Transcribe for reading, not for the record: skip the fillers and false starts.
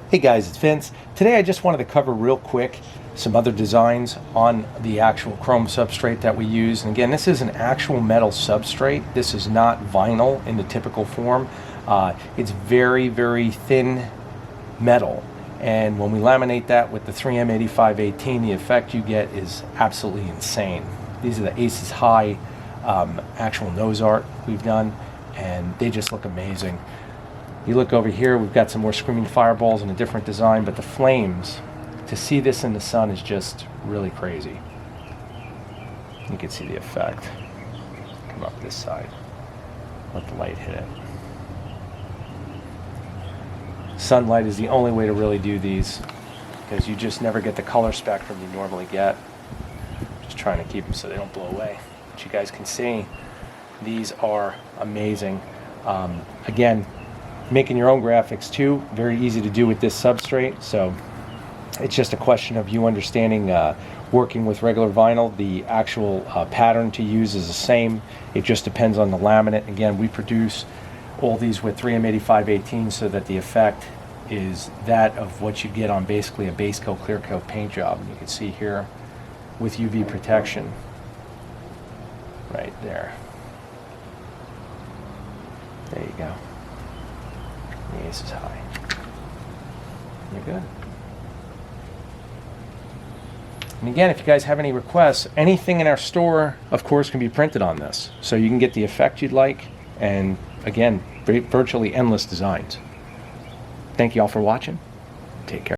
Hey guys, it's Vince. Today I just wanted to cover real quick some other designs on the actual chrome substrate that we use. And again, this is an actual metal substrate. This is not vinyl in the typical form. It's very, very thin metal. And when we laminate that with the 3M8518, the effect you get is absolutely insane. These are the Aces High actual nose art we've done, and they just look amazing. You look over here, we've got some more screaming fireballs in a different design, but the flames, to see this in the sun is just really crazy. You can see the effect. Come up this side. Let the light hit it. Sunlight is the only way to really do these, because you just never get the color spectrum you normally get. Just trying to keep them so they don't blow away. But you guys can see, these are amazing. Again, making your own graphics too, very easy to do with this substrate. So it's just a question of you understanding working with regular vinyl. The actual pattern to use is the same. It just depends on the laminate. Again, we produce all these with 3M8518 so that the effect is that of what you get on basically a base coat, clear coat paint job. And you can see here with UV protection right there. There you go. The Ace is high. You're good. And again, if you guys have any requests, anything in our store, of course, can be printed on this. So you can get the effect you'd like, and again, virtually endless designs. Thank you all for watching. Take care.